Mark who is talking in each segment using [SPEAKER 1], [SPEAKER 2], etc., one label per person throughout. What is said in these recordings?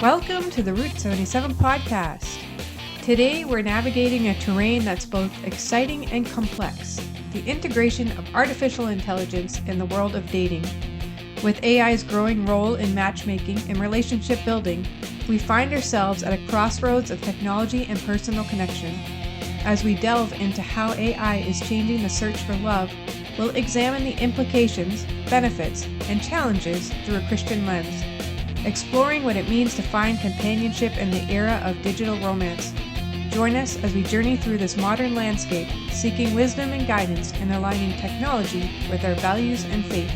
[SPEAKER 1] Welcome to the Route 77 podcast. Today we're navigating a terrain that's both exciting and complex, the integration of artificial intelligence in the world of dating. With AI's growing role in matchmaking and relationship building, we find ourselves at a crossroads of technology and personal connection. As we delve into how AI is changing the search for love, we'll examine the implications, benefits, and challenges through a Christian lens, exploring what it means to find companionship in the era of digital romance. Join us as we journey through this modern landscape, seeking wisdom and guidance in aligning technology with our values and faith.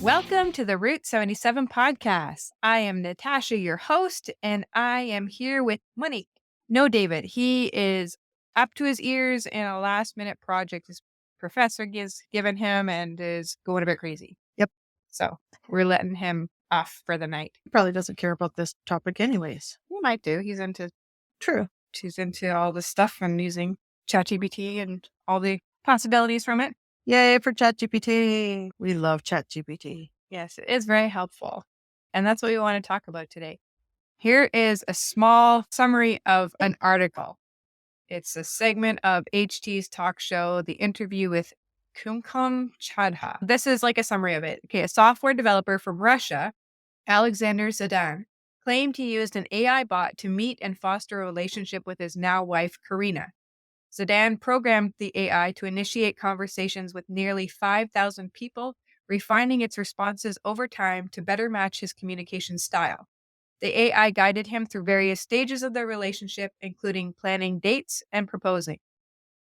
[SPEAKER 1] Welcome to the Route 77 podcast. I am Natasha, your host, and I am here with Monique. No, David. He is up to his ears in a last-minute project his professor has given him and is going a bit crazy.
[SPEAKER 2] Yep.
[SPEAKER 1] So we're letting him off for the night.
[SPEAKER 2] He probably doesn't care about this topic anyways.
[SPEAKER 1] He might do. He's into all this stuff and using ChatGPT and all the possibilities from it.
[SPEAKER 2] Yay for ChatGPT. We love ChatGPT.
[SPEAKER 1] Yes, it is very helpful. And that's what we want to talk about today. Here is a small summary of an article. It's a segment of HT's talk show, The Interview with Kumkum Chadha. This is like a summary of it. Okay, a software developer from Russia, Alexander Zadan, claimed he used an AI bot to meet and foster a relationship with his now wife, Karina. Zadan programmed the AI to initiate conversations with nearly 5,000 people, refining its responses over time to better match his communication style. The AI guided him through various stages of their relationship, including planning dates and proposing.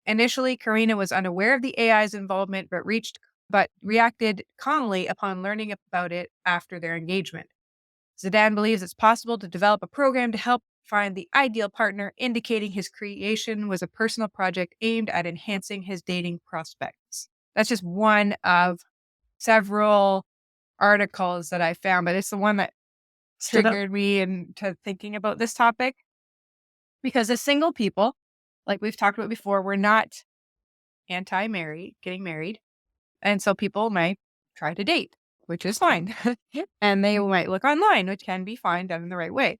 [SPEAKER 1] Initially, Karina was unaware of the AI's involvement, but reacted calmly upon learning about it after their engagement. Zadan believes it's possible to develop a program to help find the ideal partner, indicating his creation was a personal project aimed at enhancing his dating prospects. That's just one of several articles that I found, but it's the one that triggered me into thinking about this topic. Because as single people, like we've talked about before, we're not anti-married, getting married. And so people might try to date, which is fine. And they might look online, which can be fine done in the right way.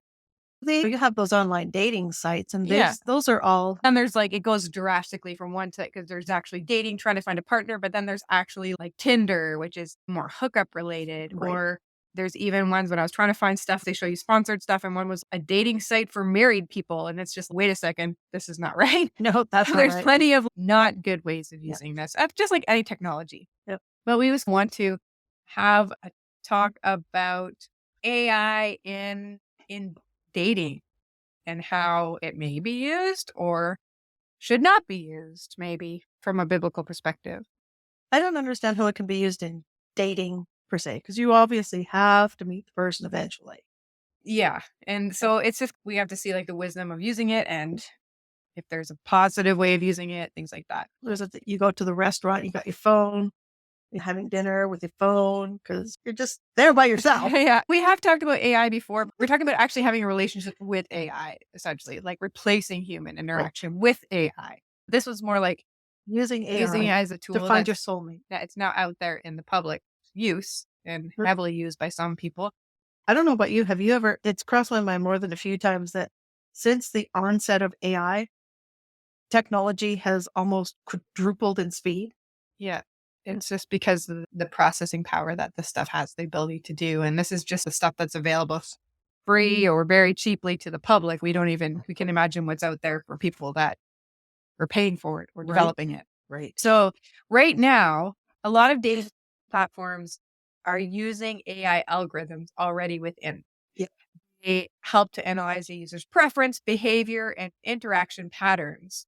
[SPEAKER 2] You have those online dating sites, and those are all.
[SPEAKER 1] And there's it goes drastically from one side because there's actually dating, trying to find a partner, but then there's actually like Tinder, which is more hookup related,
[SPEAKER 2] Right.
[SPEAKER 1] Or there's even ones when I was trying to find stuff, they show you sponsored stuff, and one was a dating site for married people. And it's just, wait a second, this is not right.
[SPEAKER 2] No, that's not
[SPEAKER 1] There's
[SPEAKER 2] right.
[SPEAKER 1] plenty of not good ways of using this, just like any technology.
[SPEAKER 2] Yep.
[SPEAKER 1] But we just want to have a talk about AI in dating and how it may be used or should not be used, maybe from a biblical perspective.
[SPEAKER 2] I don't understand how it can be used in dating per se, because you obviously have to meet the person eventually.
[SPEAKER 1] Yeah. And so it's just, we have to see the wisdom of using it and if there's a positive way of using it, things like that.
[SPEAKER 2] You go to the restaurant, you got your phone, you're having dinner with your phone because you're just there by yourself.
[SPEAKER 1] Yeah. We have talked about AI before. We're talking about actually having a relationship with AI, essentially, like replacing human interaction with AI. This was more like
[SPEAKER 2] using AI
[SPEAKER 1] as a tool
[SPEAKER 2] to find your soulmate.
[SPEAKER 1] That it's now out there in the public use and heavily used by some people.
[SPEAKER 2] I don't know about you. Have you ever, it's crossed my mind more than a few times that since the onset of AI, technology has almost quadrupled in speed.
[SPEAKER 1] Yeah. It's just because of the processing power that this stuff has the ability to do. And this is just the stuff that's available free or very cheaply to the public. We can imagine what's out there for people that are paying for it or developing it.
[SPEAKER 2] Right.
[SPEAKER 1] So right now, a lot of dating platforms are using AI algorithms already within.
[SPEAKER 2] Yeah.
[SPEAKER 1] They help to analyze a user's preference, behavior, and interaction patterns.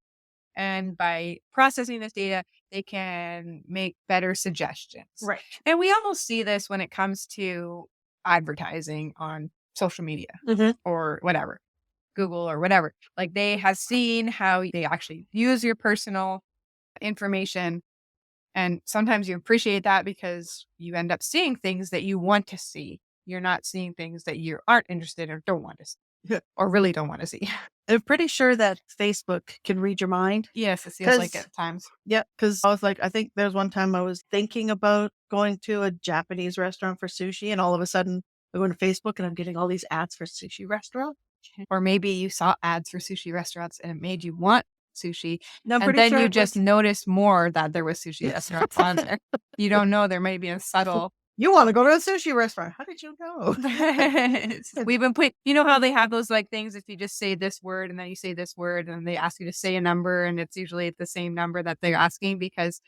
[SPEAKER 1] And by processing this data, they can make better suggestions.
[SPEAKER 2] Right.
[SPEAKER 1] And we almost see this when it comes to advertising on social media or whatever, Google or whatever. They have seen how they actually use your personal information. And sometimes you appreciate that because you end up seeing things that you want to see. You're not seeing things that you aren't interested in or don't want to see. or really don't want to see.
[SPEAKER 2] I'm pretty sure that Facebook can read your mind.
[SPEAKER 1] Yes, it feels like it
[SPEAKER 2] Because
[SPEAKER 1] at times.
[SPEAKER 2] yeah, because I was like, I think there's one time I was thinking about going to a Japanese restaurant for sushi, and all of a sudden I go to Facebook and I'm getting all these ads for sushi restaurant.
[SPEAKER 1] Or maybe you saw ads for sushi restaurants and it made you want sushi,
[SPEAKER 2] And I'm
[SPEAKER 1] and
[SPEAKER 2] pretty
[SPEAKER 1] then
[SPEAKER 2] sure
[SPEAKER 1] you
[SPEAKER 2] it
[SPEAKER 1] just
[SPEAKER 2] was
[SPEAKER 1] noticed more that there was sushi restaurants on there. You don't know there may be a subtle
[SPEAKER 2] you want to go to a sushi restaurant. How did you know?
[SPEAKER 1] we've been put you know how they have those, like, things if you just say this word and then you say this word and they ask you to say a number and it's usually the same number that they're asking because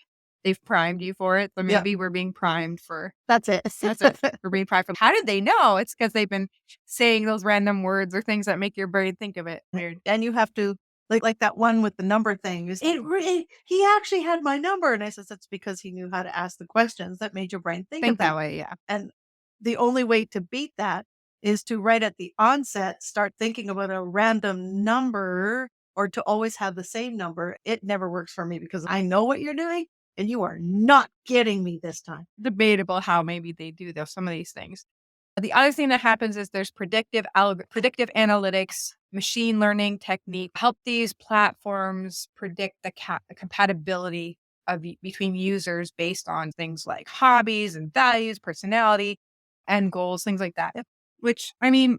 [SPEAKER 1] they've primed you for it. So
[SPEAKER 2] Yeah,
[SPEAKER 1] maybe we're being primed for
[SPEAKER 2] that's it.
[SPEAKER 1] that's it. We're being primed for how did they know? It's because 'cause they've been saying those random words or things that make your brain think of it. Weird.
[SPEAKER 2] And you have to like that one with the number thing is he actually had my number, and I says that's because he knew how to ask the questions that made your brain think of
[SPEAKER 1] Think that
[SPEAKER 2] that.
[SPEAKER 1] way, yeah.
[SPEAKER 2] And the only way to beat that is to right at the onset start thinking about a random number or to always have the same number. It never works for me because I know what you're doing and you are not getting me this time.
[SPEAKER 1] Debatable how maybe they do those some of these things. The other thing that happens is there's predictive analytics, machine learning technique help these platforms predict the compatibility between users based on things like hobbies and values, personality, and goals, things like that.
[SPEAKER 2] Yep.
[SPEAKER 1] Which I mean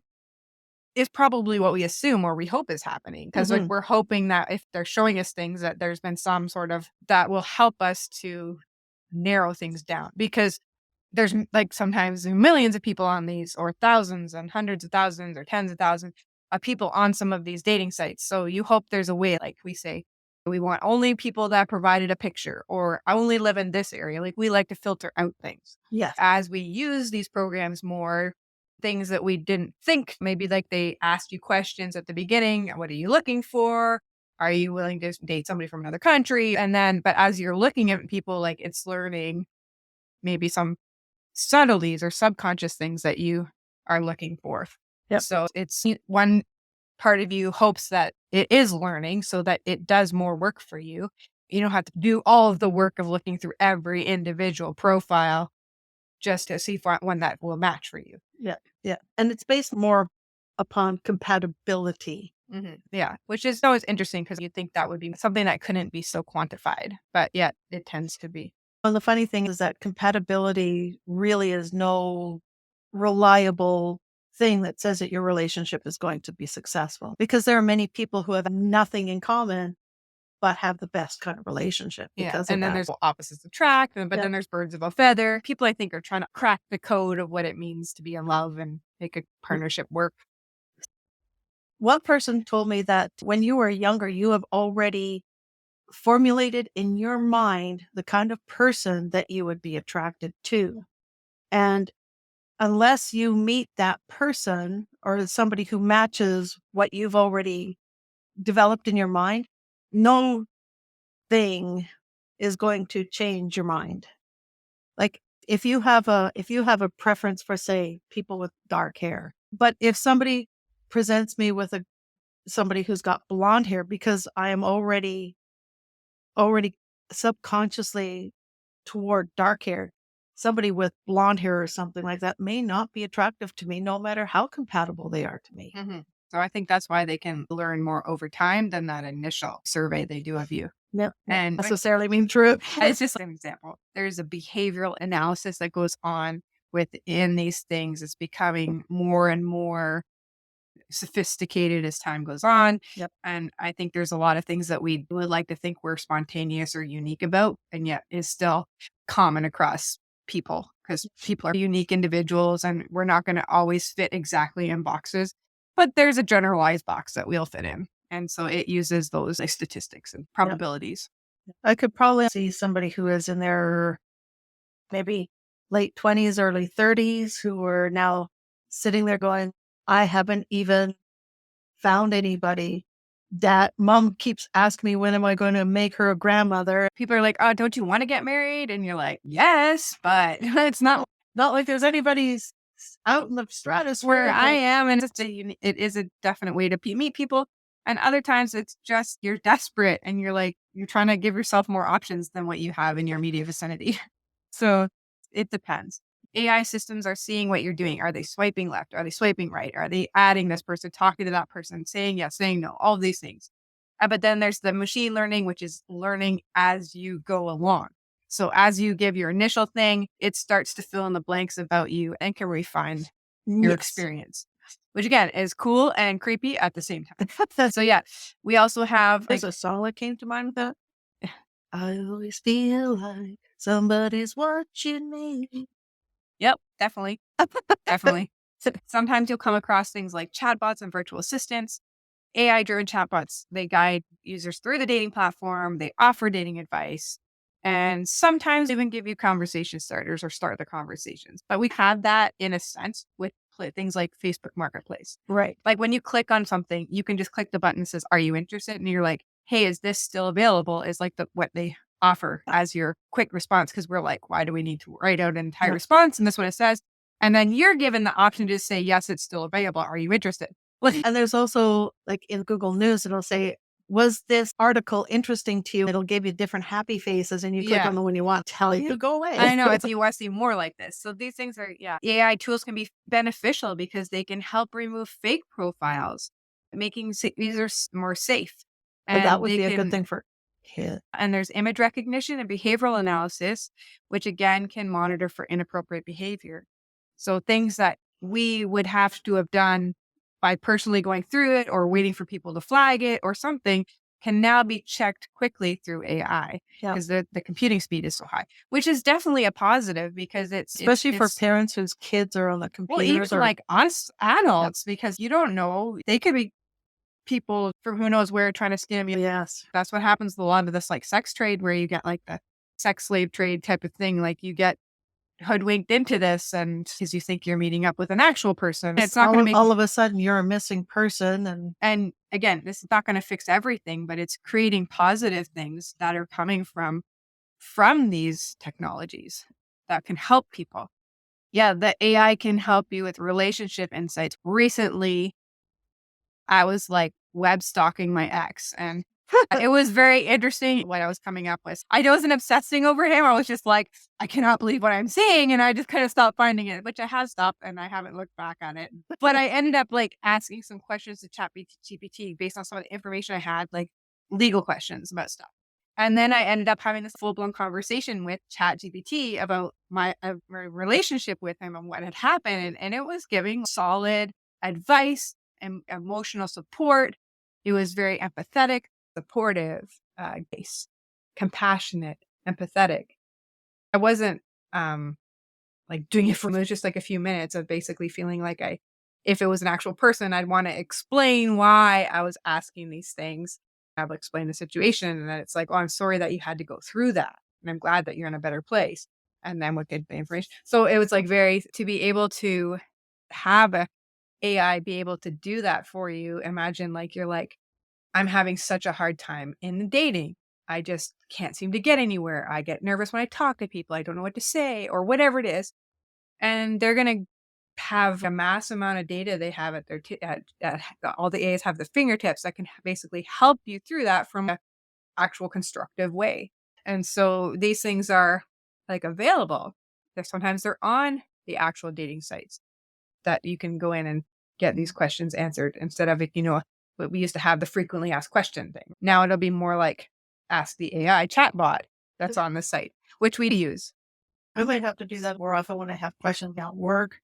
[SPEAKER 1] is probably what we assume or we hope is happening because like
[SPEAKER 2] Mhm.
[SPEAKER 1] we're hoping that if they're showing us things that there's been some sort of that will help us to narrow things down because there's like sometimes millions of people on these or thousands and hundreds of thousands or tens of thousands of people on some of these dating sites. So you hope there's a way, like we say, we want only people that provided a picture or only live in this area. Like we like to filter out things
[SPEAKER 2] Yes.
[SPEAKER 1] as we use these programs more, things that we didn't think, maybe like they asked you questions at the beginning. What are you looking for? Are you willing to date somebody from another country? And then, but as you're looking at people, like it's learning maybe some subtleties or subconscious things that you are looking for.
[SPEAKER 2] Yep.
[SPEAKER 1] So it's one part of you hopes that it is learning so that it does more work for you. You don't have to do all of the work of looking through every individual profile just to see one that will match for you.
[SPEAKER 2] Yeah. Yeah. And it's based more upon compatibility.
[SPEAKER 1] Yeah, which is always interesting because you think that would be something that couldn't be so quantified, but yet it tends to be.
[SPEAKER 2] And the funny thing is that compatibility really is no reliable thing that says that your relationship is going to be successful because there are many people who have nothing in common but have the best kind of relationship
[SPEAKER 1] Yeah,
[SPEAKER 2] because of
[SPEAKER 1] and then
[SPEAKER 2] that.
[SPEAKER 1] there's opposites attract, but
[SPEAKER 2] Yeah.
[SPEAKER 1] then there's birds of a feather. People I think are trying to crack the code of what it means to be in love and make a partnership work.
[SPEAKER 2] One person told me that when you were younger, you have already formulated in your mind the kind of person that you would be attracted to. And unless you meet that person or somebody who matches what you've already developed in your mind, no thing is going to change your mind. Like if you have a preference for say people with dark hair, but if somebody presents me with a somebody who's got blonde hair because I am already subconsciously toward dark hair, somebody with blonde hair or something like that may not be attractive to me no matter how compatible they are to me.
[SPEAKER 1] Mhm. So I think that's why they can learn more over time than that initial survey they do of you.
[SPEAKER 2] No, not
[SPEAKER 1] And
[SPEAKER 2] necessarily mean true.
[SPEAKER 1] it's just an example. There's a behavioral analysis that goes on within these things. It's becoming more and more sophisticated as time goes on.
[SPEAKER 2] Yep.
[SPEAKER 1] And I think there's a lot of things that we would like to think we're spontaneous or unique about, and yet is still common across people because people are unique individuals and we're not going to always fit exactly in boxes. But there's a generalized box that we'll fit in. And so it uses those like, statistics and
[SPEAKER 2] Yep.
[SPEAKER 1] probabilities.
[SPEAKER 2] I could probably see somebody who is in their maybe late 20s, early 30s who are now sitting there going, I haven't even found anybody. That mom keeps asking me, when am I going to make her a grandmother?
[SPEAKER 1] People are like, oh, don't you want to get married? And you're like, yes, but it's
[SPEAKER 2] Not like there's anybody's out in the stratosphere.
[SPEAKER 1] where I am. And it is a definite way to meet people. And other times it's just you're desperate and you're like, you're trying to give yourself more options than what you have in your immediate vicinity. So it depends. AI systems are seeing what you're doing. Are they swiping left? Are they swiping right? Are they adding this person, talking to that person, saying yes, saying no, all of these things. But then there's the machine learning, which is learning as you go along. So as you give your initial thing, it starts to fill in the blanks about you and can refine your
[SPEAKER 2] Yes.
[SPEAKER 1] experience, which again is cool and creepy at the same time. So yeah, we also have
[SPEAKER 2] There's
[SPEAKER 1] like,
[SPEAKER 2] a song that came to mind with that. I always feel like somebody's watching me.
[SPEAKER 1] yep, definitely, definitely. Sometimes you'll come across things like chatbots and virtual assistants. AI-driven chatbots, they guide users through the dating platform, they offer dating advice, and sometimes even give you conversation starters or start the conversations. But we have that in a sense with things like Facebook Marketplace.
[SPEAKER 2] Right.
[SPEAKER 1] Like when you click on something, you can just click the button that says, "Are you interested?" And you're like, "Hey, is this still available?" Is like what they offer as your quick response because we're like, "Why do we need to write out an entire
[SPEAKER 2] Yeah.
[SPEAKER 1] response?" And this is what it says. And then you're given the option to say, "Yes, it's still available. Are you interested?"
[SPEAKER 2] And there's also like in Google News, it'll say, was this article interesting to you? It'll give you different happy faces and you click
[SPEAKER 1] Yeah.
[SPEAKER 2] on the one you want, tell you to go away.
[SPEAKER 1] I know it's you want to see more like this. So these things are, yeah, AI tools can be beneficial because they can help remove fake profiles, making users more safe.
[SPEAKER 2] And that
[SPEAKER 1] And
[SPEAKER 2] would
[SPEAKER 1] they
[SPEAKER 2] be a good
[SPEAKER 1] can,
[SPEAKER 2] thing for kids.
[SPEAKER 1] and there's image recognition and behavioral analysis, which again can monitor for inappropriate behavior. So things that we would have to have done by personally going through it or waiting for people to flag it or something can now be checked quickly through AI
[SPEAKER 2] Yeah.
[SPEAKER 1] because the computing speed is so high, which is definitely a positive because
[SPEAKER 2] Especially for
[SPEAKER 1] it's
[SPEAKER 2] parents whose kids are on the
[SPEAKER 1] well, even
[SPEAKER 2] computers or
[SPEAKER 1] like us adults, because you don't know, they could be people from who knows where trying to scam you.
[SPEAKER 2] yes.
[SPEAKER 1] That's what happens with a lot of this like sex trade where you get like the sex slave trade type of thing. Like you get hoodwinked into this and because you think you're meeting up with an actual person. It's not going to make,
[SPEAKER 2] All of a sudden you're a missing person and
[SPEAKER 1] and again, this is not going to fix everything, but it's creating positive things that are coming from these technologies that can help people. Yeah, the AI can help you with relationship insights. Recently, I was like web stalking my ex and it was very interesting what I was coming up with. I wasn't obsessing over him. I was just like, I cannot believe what I'm seeing. And I just kind of stopped finding it, which I have stopped and I haven't looked back on it. But I ended up like asking some questions to chat GPT based on some of the information I had, like legal questions about stuff. And then I ended up having this full blown conversation with Chat GPT about my relationship with him and what had happened. And it was giving solid advice and emotional support. It was very empathetic, supportive, case, compassionate, empathetic. I wasn't like doing it for it was just like a few minutes of basically feeling like if it was an actual person, I'd want to explain why I was asking these things. I would explain the situation, and then it's like, oh, I'm sorry that you had to go through that, and I'm glad that you're in a better place. And then would get the information. So it was like very to be able to have a AI be able to do that for you. Imagine like you're like, I'm having such a hard time in dating. I just can't seem to get anywhere. I get nervous when I talk to people. I don't know what to say or whatever it is. And they're going to have a mass amount of data they have at their all the AIs have the fingertips that can basically help you through that from an actual constructive way. And so these things are like available. Sometimes they're on the actual dating sites that you can go in and get these questions answered instead of it, what we used to have the frequently asked question thing. Now it'll be more like ask the AI chatbot that's on the site, which we use.
[SPEAKER 2] I might have to do that more often when I have questions about work.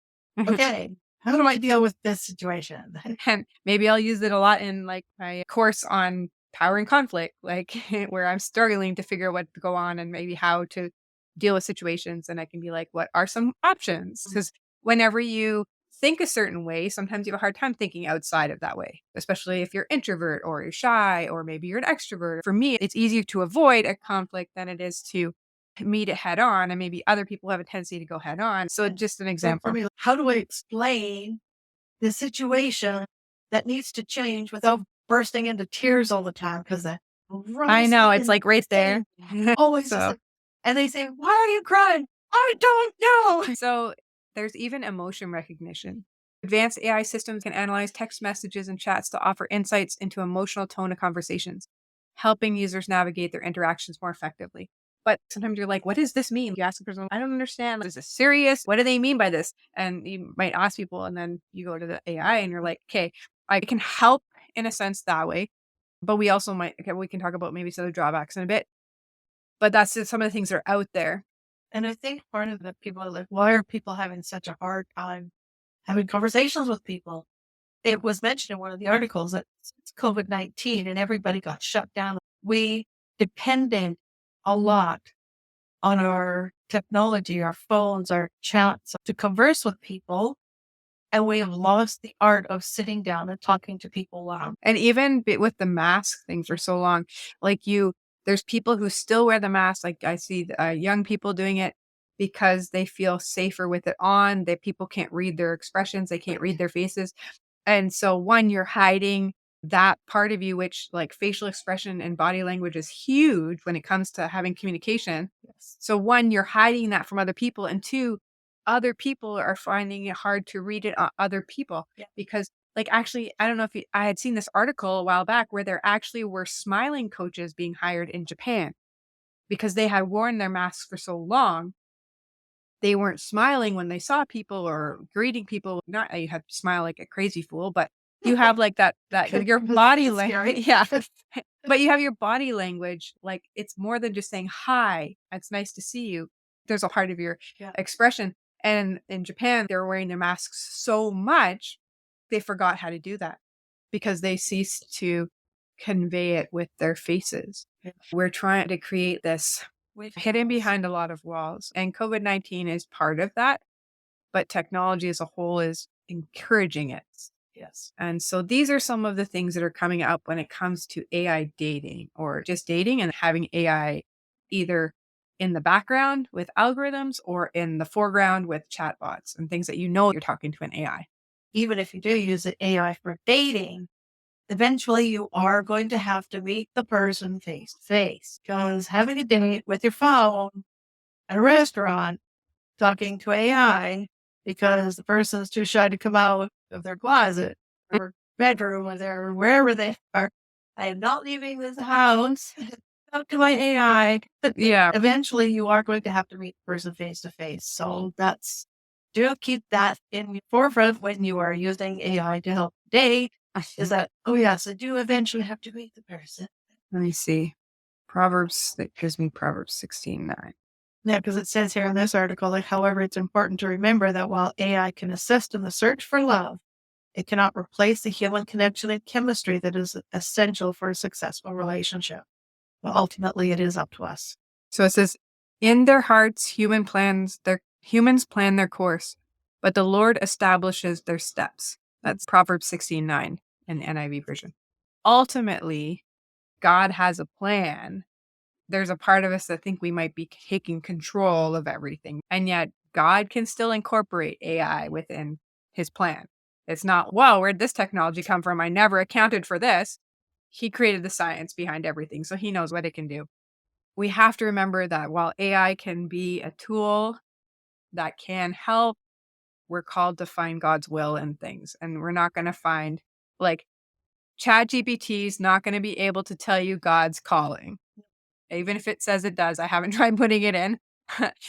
[SPEAKER 2] Okay, how do I deal with this situation?
[SPEAKER 1] And maybe I'll use it a lot in like my course on power and conflict, like where I'm struggling to figure out what to go on and maybe how to deal with situations. And I can be like, what are some options? Because whenever you think a certain way, sometimes you have a hard time thinking outside of that way, especially if you're introvert or you're shy, or maybe you're an extrovert. For me, it's easier to avoid a conflict than it is to meet it head on. And maybe other people have a tendency to go head on. So just an
[SPEAKER 2] So for
[SPEAKER 1] example.
[SPEAKER 2] me, how do I explain the situation that needs to change without bursting into tears all the time? Because the
[SPEAKER 1] I know, it's like right there.
[SPEAKER 2] always just
[SPEAKER 1] So
[SPEAKER 2] like, and they say, why are you crying? I don't know.
[SPEAKER 1] so there's even emotion recognition. Advanced AI systems can analyze text messages and chats to offer insights into emotional tone of conversations, helping users navigate their interactions more effectively. But sometimes you're like, what does this mean? You ask the person, I don't understand. Is this serious? What do they mean by this? And you might ask people, and then you go to the AI and you're like, okay, I can help in a sense that way. But we also might, okay, we can talk about maybe some of the drawbacks in a bit. But that's just some of the things that are out there.
[SPEAKER 2] And I think part of the people are like, why are people having such a hard time having conversations with people? It was mentioned in one of the articles that it's COVID-19 and everybody got shut down. We depended a lot on our technology, our phones, our chats to converse with people. And we have lost the art of sitting down and talking to people loud.
[SPEAKER 1] And even with the mask thing for so long, like there's people who still wear the mask. Like I see young people doing it because they feel safer with it on. That people can't read their expressions, they can't read their faces. And so one, you're hiding that part of you, which like facial expression and body language is huge when it comes to having communication.
[SPEAKER 2] Yes.
[SPEAKER 1] So one, you're hiding that from other people. And two, other people are finding it hard to read it on other people
[SPEAKER 2] Yeah.
[SPEAKER 1] because like actually, I don't know if I had seen this article a while back where there actually were smiling coaches being hired in Japan because they had worn their masks for so long they weren't smiling when they saw people or greeting people. Not that you have to smile like a crazy fool, but you have like that your body language. Yeah. But you have your body language, like it's more than just saying hi. It's nice to see you. There's a part of your
[SPEAKER 2] Yeah.
[SPEAKER 1] expression. And in Japan, they were wearing their masks so much, they forgot how to do that because they ceased to convey it with their faces.
[SPEAKER 2] Yeah.
[SPEAKER 1] We're trying to create this hidden behind a lot of walls. And COVID-19 is part of that, but technology as a whole is encouraging it.
[SPEAKER 2] Yes.
[SPEAKER 1] And so these are some of the things that are coming up when it comes to AI dating or just dating and having AI either in the background with algorithms or in the foreground with chatbots and things that you're talking to an AI.
[SPEAKER 2] Even if you do use the AI for dating, eventually you are going to have to meet the person face to face because having a date with your phone at a restaurant, talking to AI because the person's too shy to come out of their closet or bedroom or wherever they are. I am not leaving this house. Talk to my AI.
[SPEAKER 1] Yeah.
[SPEAKER 2] Eventually you are going to have to meet the person face to face. So do keep that in your forefront when you are using AI to help date. Is that, oh yes, I do eventually have to meet the person.
[SPEAKER 1] Let me see. Proverbs, that gives me Proverbs 16:9.
[SPEAKER 2] Yeah, because it says here in this article, like, however, it's important to remember that while AI can assist in the search for love, it cannot replace the human connection and chemistry that is essential for a successful relationship. But ultimately, it is up to us.
[SPEAKER 1] So it says, in their hearts, humans plan their course, but the Lord establishes their steps. That's Proverbs 16:9 in the NIV version. Ultimately, God has a plan. There's a part of us that think we might be taking control of everything. And yet God can still incorporate AI within his plan. It's not, whoa, where'd this technology come from? I never accounted for this. He created the science behind everything, so he knows what it can do. We have to remember that while AI can be a tool that can help, we're called to find God's will in things. And we're not going to find, like, ChatGPT is not going to be able to tell you God's calling. Even if it says it does, I haven't tried putting it in.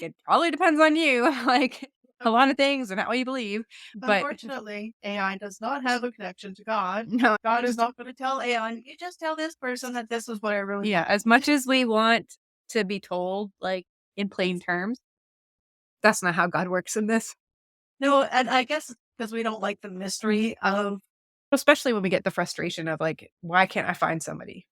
[SPEAKER 1] It probably depends on you, like a lot of things and not what you believe. But
[SPEAKER 2] Unfortunately, AI does not have a connection to God.
[SPEAKER 1] no,
[SPEAKER 2] God is not going to tell AI, you just tell this person that this is what I really.
[SPEAKER 1] yeah, as much as we want to be told, like in plain terms, that's not how God works in this.
[SPEAKER 2] No, and I guess because we don't like the mystery of,
[SPEAKER 1] Especially when we get the frustration of like, why can't I find somebody?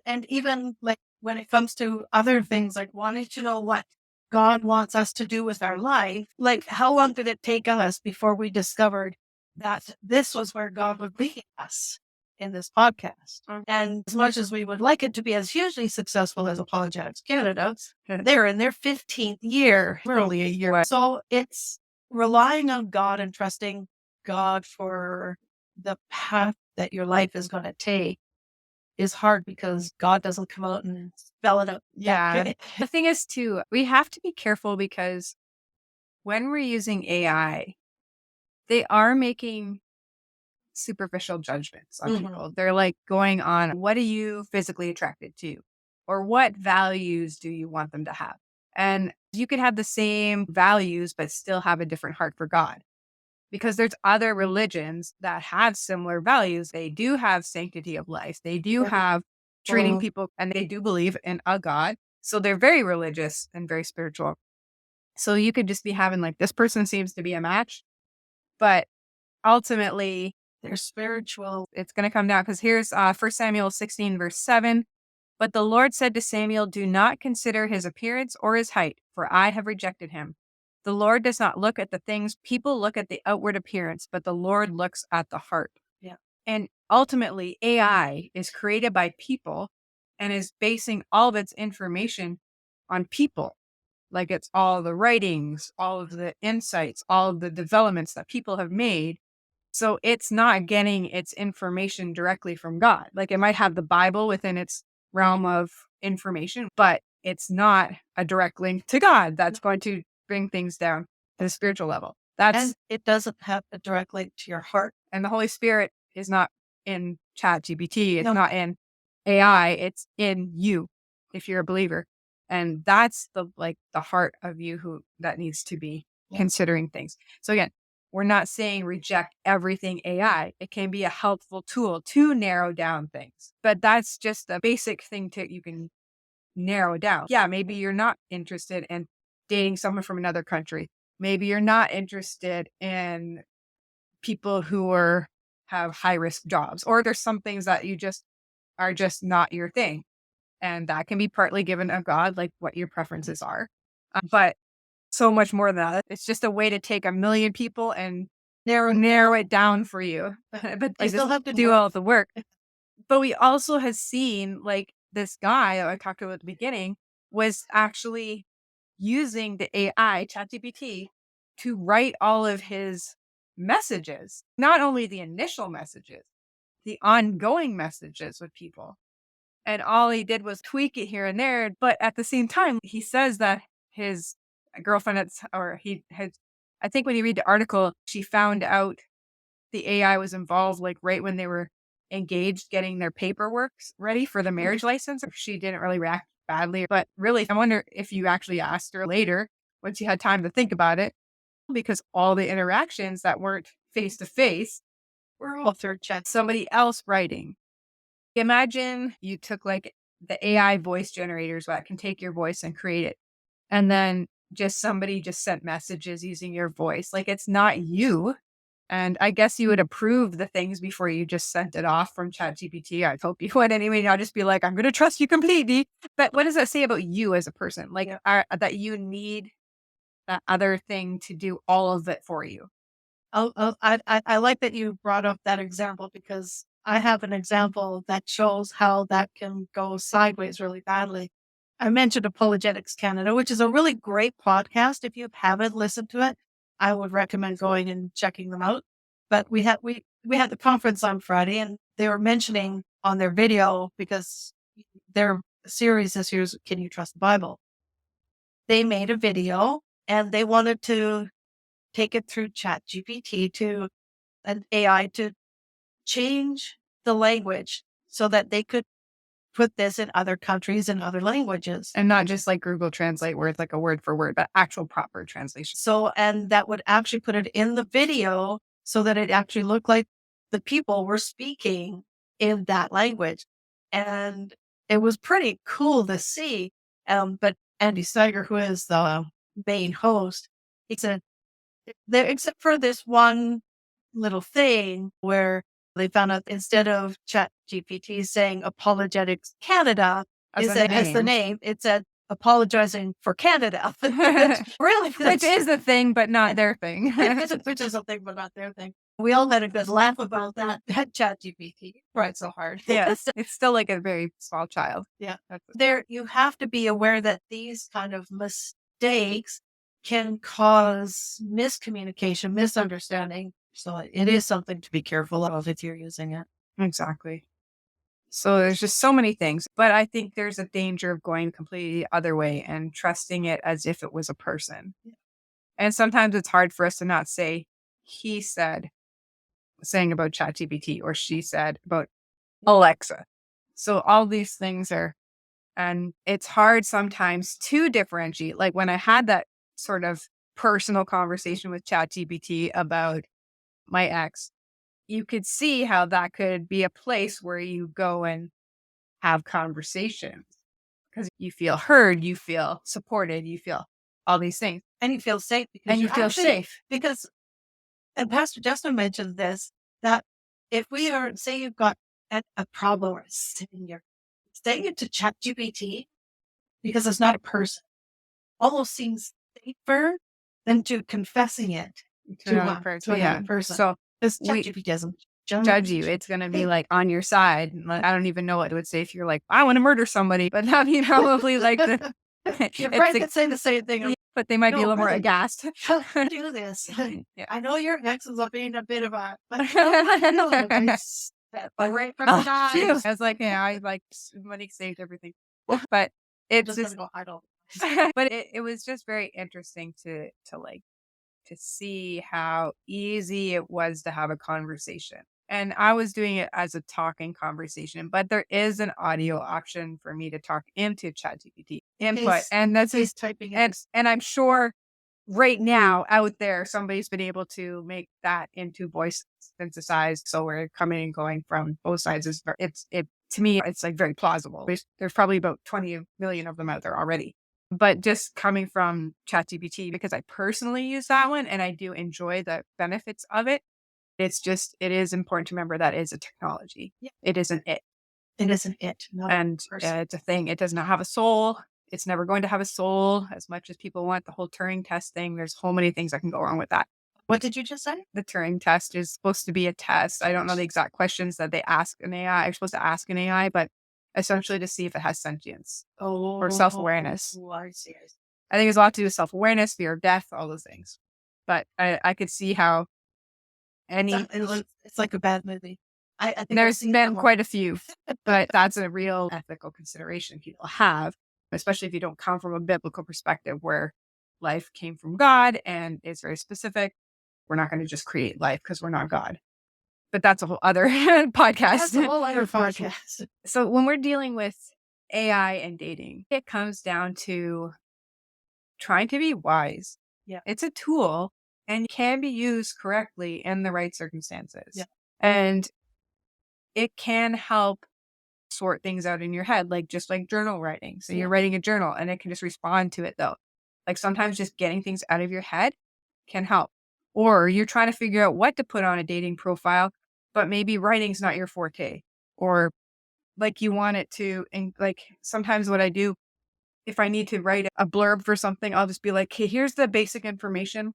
[SPEAKER 2] and even like when it comes to other things, like wanting to know what God wants us to do with our life, like how long did it take us before we discovered that this was where God would lead us in this podcast? And as much as we would like it to be as hugely successful as Apologetics Canada, they're in their 15th year, we're only a year.
[SPEAKER 1] What?
[SPEAKER 2] So it's relying on God and trusting God for the path that your life is going to take is hard because God doesn't come out and spell it out.
[SPEAKER 1] Yeah. The thing is too, we have to be careful because when we're using AI, they are making superficial judgments on
[SPEAKER 2] Mhm.
[SPEAKER 1] people. They're like going on, what are you physically attracted to? Or what values do you want them to have? And you could have the same values, but still have a different heart for God. Because there's other religions that have similar values. They do have sanctity of life. They do have treating people, and they do believe in a God. So they're very religious and very spiritual. So you could just be having like, this person seems to be a match, but ultimately
[SPEAKER 2] They're spiritual.
[SPEAKER 1] it's going to come down, because here's 1 Samuel 16, verse 7. But the Lord said to Samuel, do not consider his appearance or his height, for I have rejected him. The Lord does not look at the things people look at the outward appearance, but the Lord looks at the heart.
[SPEAKER 2] Yeah.
[SPEAKER 1] And ultimately, AI is created by people and is basing all of its information on people. Like, it's all the writings, all of the insights, all of the developments that people have made. So it's not getting its information directly from God. Like, it might have the Bible within its realm of information, but it's not a direct link to God that's going to bring things down to the spiritual level.
[SPEAKER 2] And it doesn't have a direct link to your heart.
[SPEAKER 1] And the Holy Spirit is not in ChatGPT. It's
[SPEAKER 2] No.
[SPEAKER 1] not in AI. It's in you, if you're a believer. And that's the heart of you that needs to be considering things. So again, we're not saying reject everything AI. It can be a helpful tool to narrow down things, but that's just a basic thing you can narrow down. Yeah, maybe you're not interested in dating someone from another country. Maybe you're not interested in people who have high risk jobs, or there's some things that you just are just not your thing. And that can be partly given of God, like what your preferences are. But so much more than that. It's just a way to take a million people and narrow it down for you. But
[SPEAKER 2] I still have to
[SPEAKER 1] do all the work. But we also have seen, like, this guy that I talked about at the beginning was actually using the AI, ChatGPT, to write all of his messages, not only the initial messages, the ongoing messages with people. And all he did was tweak it here and there. But at the same time, he says that his girlfriend I think when you read the article, she found out the AI was involved, like, right when they were engaged, getting their paperwork ready for the marriage license. She didn't really react badly. But really, I wonder if you actually asked her later, once you had time to think about it, because all the interactions that weren't face to face
[SPEAKER 2] We're all third chat.
[SPEAKER 1] somebody else writing. Imagine you took like the AI voice generators that can take your voice and create it. And then somebody just sent messages using your voice. Like, it's not you. And I guess you would approve the things before you just sent it off from ChatGPT. I hope you would anyway. I'll just be like, I'm going to trust you completely. But what does that say about you as a person? Like, that you need that other thing to do all of it for you.
[SPEAKER 2] I like that you brought up that example, because I have an example that shows how that can go sideways really badly. I mentioned Apologetics Canada, which is a really great podcast. If you haven't listened to it, I would recommend going and checking them out. But we had the conference on Friday, and they were mentioning on their video, because their series this year is Can You Trust the Bible? They made a video and they wanted to take it through ChatGPT to an AI to change the language so that they could put this in other countries and other languages.
[SPEAKER 1] And not just like Google Translate where it's like a word for word, but actual proper translation.
[SPEAKER 2] So, and that would actually put it in the video so that it actually looked like the people were speaking in that language. And it was pretty cool to see. But Andy Steiger, who is the main host, he said, there, except for this one little thing where they found out, instead of Chat GPT saying Apologetics Canada as the name, it said Apologizing for Canada. Really?
[SPEAKER 1] Which is a thing, but not their thing.
[SPEAKER 2] Which is a thing, but not their thing. We all had a good laugh about that. Chat GPT.
[SPEAKER 1] Right, so hard. Yeah, it's still like a very small child.
[SPEAKER 2] Yeah. There, you have to be aware that these kind of mistakes can cause miscommunication, misunderstanding. So it is something to be careful of if you're using it.
[SPEAKER 1] Exactly. So there's just so many things, but I think there's a danger of going completely the other way and trusting it as if it was a person.
[SPEAKER 2] Yeah.
[SPEAKER 1] And sometimes it's hard for us to not say, he said, saying about ChatGPT, or she said about Alexa. So all these things are And it's hard sometimes to differentiate. Like when I had that sort of personal conversation with ChatGPT about my ex, you could see how that could be a place where you go and have conversations because you feel heard, you feel supported, you feel all these things,
[SPEAKER 2] And you feel safe because
[SPEAKER 1] and you feel safe.
[SPEAKER 2] because, and Pastor Justin mentioned this, that if we are, say you've got a problem or sitting here, saying it to ChatGPT because it's not a person almost seems safer than to confessing it
[SPEAKER 1] To another person.
[SPEAKER 2] to
[SPEAKER 1] Yeah.
[SPEAKER 2] another person.
[SPEAKER 1] So
[SPEAKER 2] Because
[SPEAKER 1] we
[SPEAKER 2] ChatGPT doesn't
[SPEAKER 1] judge you. It's going to be like on your side. Like, I don't even know what it would say if you're like, I want to murder somebody, but that'd be probably like the,
[SPEAKER 2] Your
[SPEAKER 1] it's
[SPEAKER 2] friend
[SPEAKER 1] the,
[SPEAKER 2] could say the same thing.
[SPEAKER 1] yeah, but they might be a
[SPEAKER 2] No,
[SPEAKER 1] little more
[SPEAKER 2] really,
[SPEAKER 1] aghast.
[SPEAKER 2] do this.
[SPEAKER 1] Yeah.
[SPEAKER 2] I know your ex is being a bit of a, but you know what? No, it's right from the
[SPEAKER 1] I
[SPEAKER 2] eyes.
[SPEAKER 1] was like, yeah, I like money saved everything. But
[SPEAKER 2] I'm
[SPEAKER 1] it's
[SPEAKER 2] just gonna
[SPEAKER 1] just,
[SPEAKER 2] go idle.
[SPEAKER 1] but it was just very interesting to like, to see how easy it was to have a conversation. And I was doing it as a talking conversation, but there is an audio option for me to talk into ChatGPT input. And that's
[SPEAKER 2] He's typing it.
[SPEAKER 1] and I'm sure right now out there somebody's been able to make that into voice synthesized. So we're coming and going from both sides is it to me it's like very plausible. There's probably about 20 million of them out there already. But just coming from ChatGPT, because I personally use that one and I do enjoy the benefits of it, it's just, it is important to remember that is a technology.
[SPEAKER 2] Yeah.
[SPEAKER 1] It isn't it.
[SPEAKER 2] It isn't it. Not
[SPEAKER 1] And it's a thing. It does not have a soul. It's never going to have a soul as much as people want the whole Turing test thing. There's so many things that can go wrong with that.
[SPEAKER 2] What did you just say?
[SPEAKER 1] The Turing test is supposed to be a test. I don't know the exact questions that they ask an AI. Are supposed to ask an AI, but essentially to see if it has sentience or self-awareness.
[SPEAKER 2] Oh, I see.
[SPEAKER 1] I think it's a lot to do with self-awareness, fear of death, all those things. But I could see how
[SPEAKER 2] It's like a bad movie. I think
[SPEAKER 1] there's been quite a few, but that's a real ethical consideration people have, especially if you don't come from a biblical perspective where life came from God and it's very specific. We're not going to just create life because we're not God. But that's a whole other podcast.
[SPEAKER 2] That's a whole other podcast.
[SPEAKER 1] So when we're dealing with AI and dating, it comes down to trying to be wise.
[SPEAKER 2] Yeah.
[SPEAKER 1] It's a tool and can be used correctly in the right circumstances.
[SPEAKER 2] Yeah.
[SPEAKER 1] And it can help sort things out in your head, like just like journal writing. So you're writing a journal and it can just respond to it though. Like sometimes just getting things out of your head can help. Or you're trying to figure out what to put on a dating profile, but maybe writing's not your forte. Or like you want it to, and like sometimes what I do, if I need to write a blurb for something, I'll just be like, hey, here's the basic information.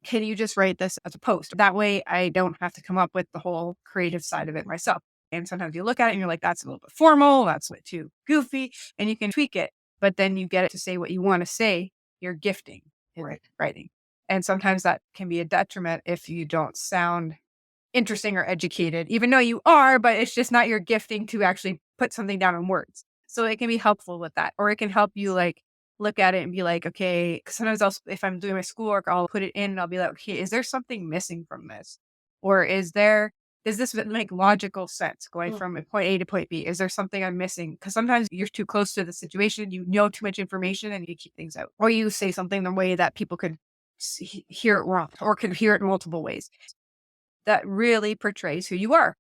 [SPEAKER 1] Can you just write this as a post? That way I don't have to come up with the whole creative side of it myself. And sometimes you look at it and you're like, that's a little bit formal. That's a bit too goofy. And you can tweak it, but then you get it to say what you want to say. You're gifting in writing. And sometimes that can be a detriment if you don't sound interesting or educated, even though you are, but it's just not your gifting to actually put something down in words. So it can be helpful with that. Or it can help you like look at it and be like, okay, 'cause sometimes if I'm doing my schoolwork, I'll put it in and I'll be like, okay, is there something missing from this? Or does this make logical sense going from point A to point B? Is there something I'm missing? Because sometimes you're too close to the situation, you know too much information and you keep things out. Or you say something the way that people could hear it wrong or could hear it in multiple ways. That really portrays who you are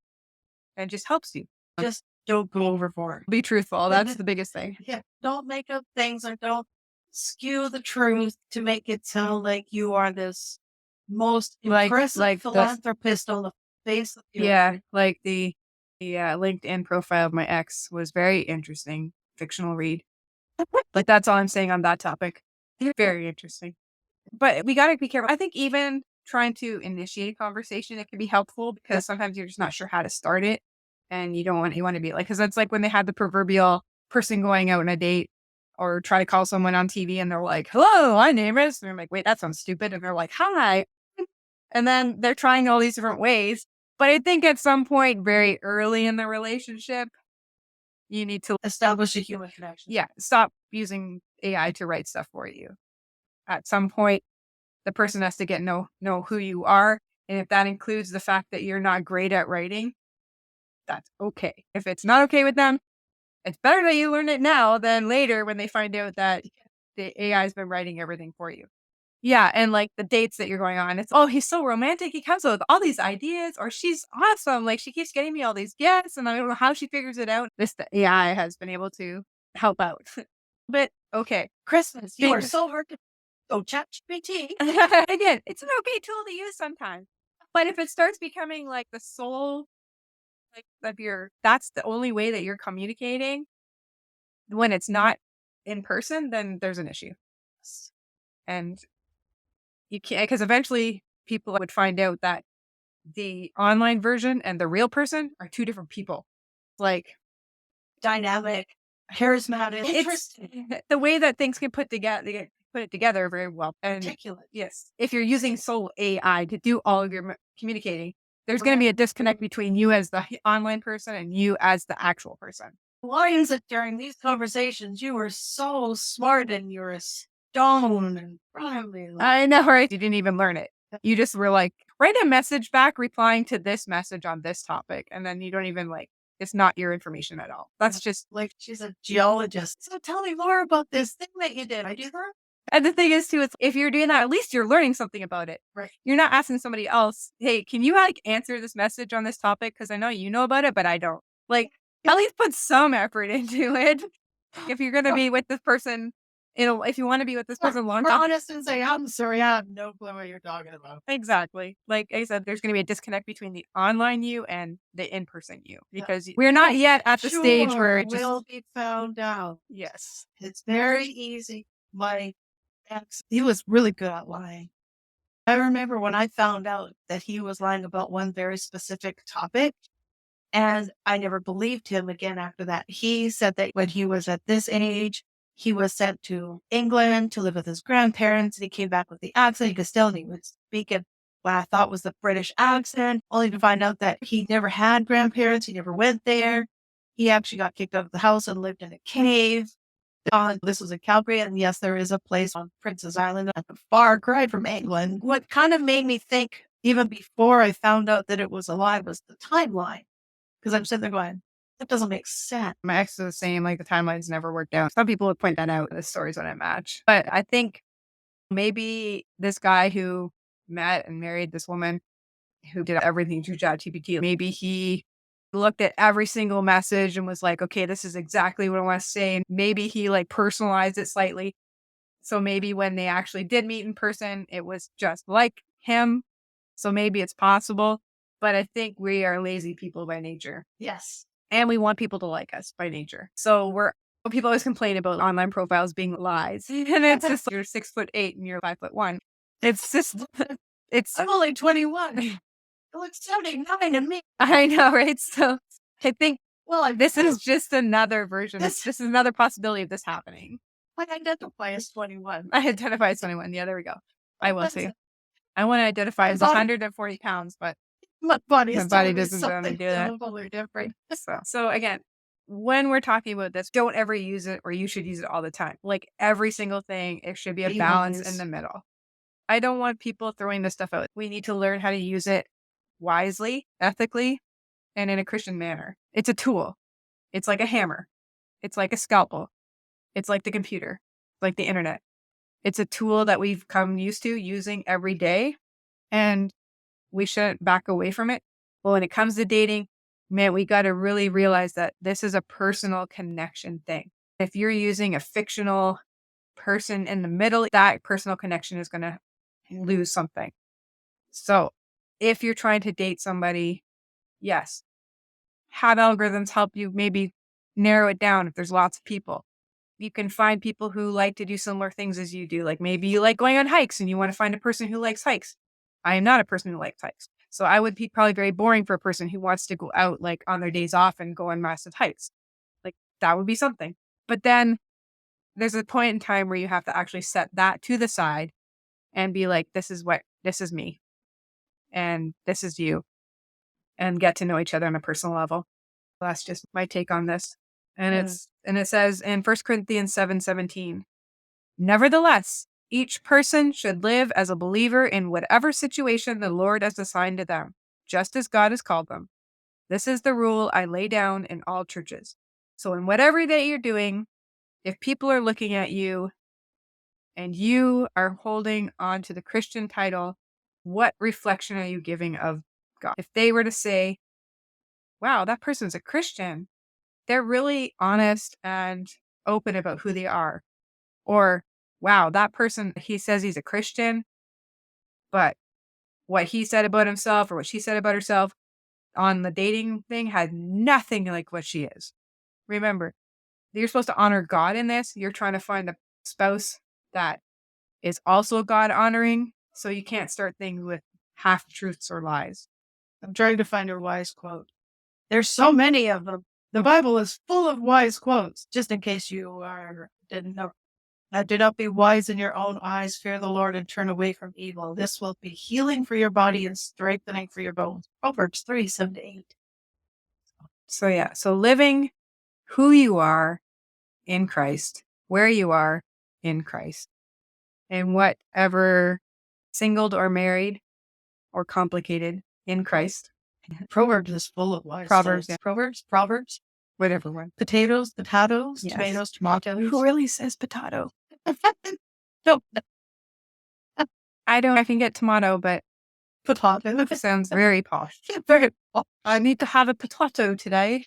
[SPEAKER 1] and just helps you.
[SPEAKER 2] Just don't go overboard.
[SPEAKER 1] Be truthful. That's the biggest thing.
[SPEAKER 2] Yeah. Don't make up things or don't skew the truth to make it sound like you are this most impressive philanthropist on the face of the earth.
[SPEAKER 1] Yeah, like the LinkedIn profile of my ex was very interesting. Fictional read. Like that's all I'm saying on that topic. Very interesting. But we got to be careful. I think even trying to initiate a conversation, it can be helpful because sometimes you're just not sure how to start it. And you want to be like, because that's like when they had the proverbial person going out on a date or try to call someone on TV and they're like, hello, my name is, and they're like, wait, that sounds stupid. And they're like, hi. And then they're trying all these different ways. But I think at some point very early in the relationship, you need to
[SPEAKER 2] establish a human connection.
[SPEAKER 1] Yeah. Stop using AI to write stuff for you. At some point, the person has to know who you are. And if that includes the fact that you're not great at writing, that's okay. If it's not okay with them, It's better that you learn it now than later when they find out that the AI has been writing everything for you. Yeah, and, like, the dates that you're going on, it's, "Oh, he's so romantic, he comes up with all these ideas," or, "She's awesome, like, she keeps getting me all these gifts, and I don't know how she figures it out." The AI has been able to help out. But, okay,
[SPEAKER 2] Christmas, you are
[SPEAKER 1] being
[SPEAKER 2] so hard to ChatGPT.
[SPEAKER 1] again, it's an okay tool to use sometimes, but if it starts becoming, like, the sole, like, of your that's the only way that you're communicating when it's not in person, then there's an issue, and you can't, because eventually people would find out that the online version and the real person are 2 different people. Like,
[SPEAKER 2] Dynamic, charismatic,
[SPEAKER 1] it's
[SPEAKER 2] interesting,
[SPEAKER 1] the way that things get they get put it together very well, and
[SPEAKER 2] articulate.
[SPEAKER 1] yes, if you're using Soul AI to do all of your communicating, there's gonna be a disconnect between you as the online person and you as the actual person.
[SPEAKER 2] Why is it during these conversations you were so smart and you're a stone and probably like,
[SPEAKER 1] I know, right? You didn't even learn it. You just were like, "Write a message back replying to this message on this topic," and then you don't even, like, it's not your information at all. That's just,
[SPEAKER 2] she's a geologist. So tell me more about this thing that you did. I do her?
[SPEAKER 1] and the thing is too, it's if you're doing that, at least you're learning something about it.
[SPEAKER 2] Right.
[SPEAKER 1] You're not asking somebody else, "Hey, can you, like, answer this message on this topic? Because I know you know about it, but I don't." Like, at least put some effort into it. If you're gonna be with this person, if you wanna be with this person long
[SPEAKER 2] We're
[SPEAKER 1] time.
[SPEAKER 2] honest and say, I'm sorry, I have no clue what you're talking about.
[SPEAKER 1] Exactly. Like I said, there's gonna be a disconnect between the online you and the in-person you,
[SPEAKER 2] Yeah.
[SPEAKER 1] because we're not yet at the stage
[SPEAKER 2] Sure,
[SPEAKER 1] where it just
[SPEAKER 2] will be found out.
[SPEAKER 1] yes.
[SPEAKER 2] It's very easy. My ex, he was really good at lying. I remember when I found out that he was lying about one very specific topic, and I never believed him again after that. He said that when he was at this age, he was sent to England to live with his grandparents, and he came back with the accent. He could still, he would speak it what I thought was the British accent, only to find out that he never had grandparents. He never went there. He actually got kicked out of the house and lived in a cave. This was in Calgary, and yes, there is a place on Princess Island, a far cry from England. What kind of made me think, even before I found out that it was a lie, was the timeline. Because I'm sitting there going, that doesn't make sense.
[SPEAKER 1] My ex is the same, like the timelines never worked out. Some people would point that out, the stories don't match. But I think maybe this guy who met and married this woman who did everything through ChatGPT, maybe he looked at every single message and was like, okay, this is exactly what I want to say. And maybe he like personalized it slightly. So maybe when they actually did meet in person, it was just like him. So maybe it's possible. But I think we are lazy people by nature.
[SPEAKER 2] Yes.
[SPEAKER 1] And we want people to like us by nature. So people always complain about online profiles being lies. And it's just like, you're 6'8" and you're 5'1". It's just, it's,
[SPEAKER 2] I'm only 21. It looks 79 to me.
[SPEAKER 1] I know, right? So I think
[SPEAKER 2] Well,
[SPEAKER 1] this is just another version. This is another possibility of this happening.
[SPEAKER 2] I identify as 21.
[SPEAKER 1] I identify as 21. Yeah, there we go. I will
[SPEAKER 2] That's
[SPEAKER 1] too.
[SPEAKER 2] it.
[SPEAKER 1] I want to identify as
[SPEAKER 2] Body-
[SPEAKER 1] 140 pounds, but
[SPEAKER 2] My body
[SPEAKER 1] my
[SPEAKER 2] is
[SPEAKER 1] body
[SPEAKER 2] telling me
[SPEAKER 1] doesn't let me
[SPEAKER 2] something
[SPEAKER 1] do that.
[SPEAKER 2] totally different.
[SPEAKER 1] So again, when we're talking about this, don't ever use it, or you should use it all the time. Like every single thing, it should be a balance in the middle. I don't want people throwing this stuff out. We need to learn how to use it wisely, ethically, and in a Christian manner. It's a tool. It's like a hammer. It's like a scalpel. It's like the computer, like the internet. It's a tool that we've come used to using every day, and we shouldn't back away from it. But when it comes to dating, man, we got to really realize that this is a personal connection thing. If you're using a fictional person in the middle, that personal connection is going to lose something. So if you're trying to date somebody, yes, have algorithms help you maybe narrow it down if there's lots of people. You can find people who like to do similar things as you do. Like maybe you like going on hikes and you want to find a person who likes hikes. I am not a person who likes hikes. So I would be probably very boring for a person who wants to go out like on their days off and go on massive hikes. Like that would be something. But then there's a point in time where you have to actually set that to the side and be like, this is me and this is you, and get to know each other on a personal level. That's just my take on this. And it says in 1 Corinthians 7:17, nevertheless, each person should live as a believer in whatever situation the Lord has assigned to them, just as God has called them. This is the rule I lay down in all churches. So in whatever that you're doing, if people are looking at you and you are holding on to the Christian title, what reflection are you giving of God? If they were to say, wow, that person's a Christian, they're really honest and open about who they are. Or, wow, that person, he says he's a Christian, but what he said about himself or what she said about herself on the dating thing had nothing like what she is. Remember, you're supposed to honor God in this. You're trying to find a spouse that is also God honoring. So you can't start things with half truths or lies.
[SPEAKER 2] I'm trying to find a wise quote. There's so many of them. The Bible is full of wise quotes, just in case you didn't know. Do not be wise in your own eyes. Fear the Lord and turn away from evil. This will be healing for your body and strengthening for your bones. Proverbs 3:7-8.
[SPEAKER 1] So yeah, so living who you are in Christ, where you are in Christ, and whatever singled or married or complicated in Christ.
[SPEAKER 2] Proverbs is full of wise
[SPEAKER 1] Proverbs,
[SPEAKER 2] things.
[SPEAKER 1] yeah.
[SPEAKER 2] Proverbs.
[SPEAKER 1] Whatever one.
[SPEAKER 2] Potatoes,
[SPEAKER 1] Yes.
[SPEAKER 2] tomatoes, tomatoes.
[SPEAKER 1] Who really says potato?
[SPEAKER 2] No,
[SPEAKER 1] I can get tomato, but
[SPEAKER 2] potato.
[SPEAKER 1] sounds very posh.
[SPEAKER 2] Very posh.
[SPEAKER 1] I need to have a potato today.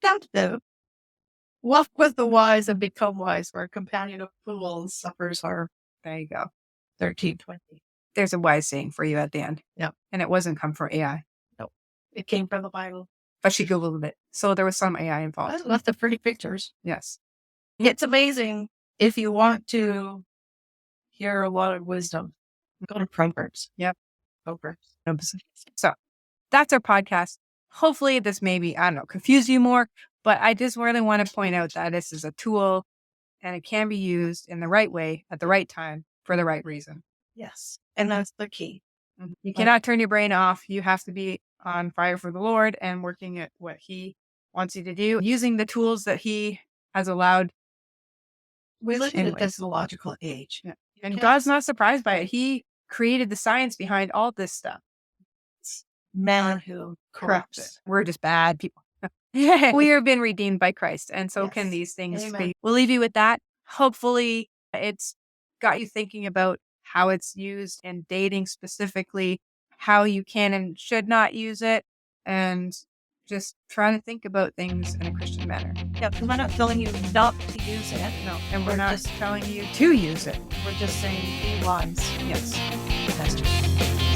[SPEAKER 2] Potato. Walk with the wise and become wise, where a companion of fools suffers harm.
[SPEAKER 1] There you go.
[SPEAKER 2] 13:20.
[SPEAKER 1] There's a wise saying for you at the end.
[SPEAKER 2] Yeah.
[SPEAKER 1] And it wasn't come from AI.
[SPEAKER 2] No, it came from the Bible.
[SPEAKER 1] But she Googled it. So there was some AI
[SPEAKER 2] I
[SPEAKER 1] involved.
[SPEAKER 2] love the pretty pictures.
[SPEAKER 1] Yes.
[SPEAKER 2] It's amazing. If you want to hear a lot of wisdom, go to Proverbs.
[SPEAKER 1] Yep.
[SPEAKER 2] Proverbs.
[SPEAKER 1] So that's our podcast. Hopefully this maybe, I don't know, confuse you more, but I just really want to point out that this is a tool and it can be used in the right way at the right time for the right reason.
[SPEAKER 2] Yes. And that's the key.
[SPEAKER 1] You cannot turn your brain off. You have to be on fire for the Lord and working at what He wants you to do, using the tools that He has allowed.
[SPEAKER 2] We live in a
[SPEAKER 1] Anyways.
[SPEAKER 2] technological age.
[SPEAKER 1] Yeah. And God's not surprised by it. He created the science behind all this stuff.
[SPEAKER 2] It's man who corrupts it.
[SPEAKER 1] We're just bad people. We have been redeemed by Christ, and so can
[SPEAKER 2] Yes.
[SPEAKER 1] these things
[SPEAKER 2] Amen.
[SPEAKER 1] be. We'll leave you with that. Hopefully, it's got you thinking about how it's used in dating specifically, how you can and should not use it, and just trying to think about things in a Christian manner.
[SPEAKER 2] Yeah, because we're not telling you not to use it.
[SPEAKER 1] No, and we're
[SPEAKER 2] We're
[SPEAKER 1] not
[SPEAKER 2] just-
[SPEAKER 1] telling you to use it.
[SPEAKER 2] We're just saying be wise.
[SPEAKER 1] Yes.
[SPEAKER 2] That's true.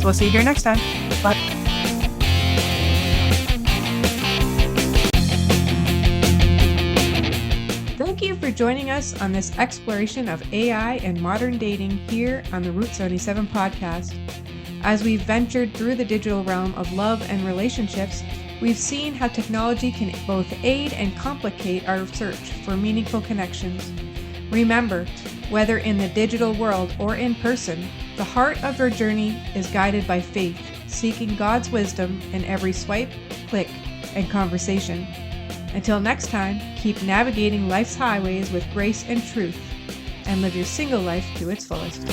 [SPEAKER 1] So we'll see you here next time.
[SPEAKER 2] Bye.
[SPEAKER 1] Thank you for joining us on this exploration of AI and modern dating here on the Route 77 podcast. As we've ventured through the digital realm of love and relationships, we've seen how technology can both aid and complicate our search for meaningful connections. Remember, whether in the digital world or in person, the heart of our journey is guided by faith, seeking God's wisdom in every swipe, click, and conversation. Until next time, keep navigating life's highways with grace and truth, and live your single life to its fullest.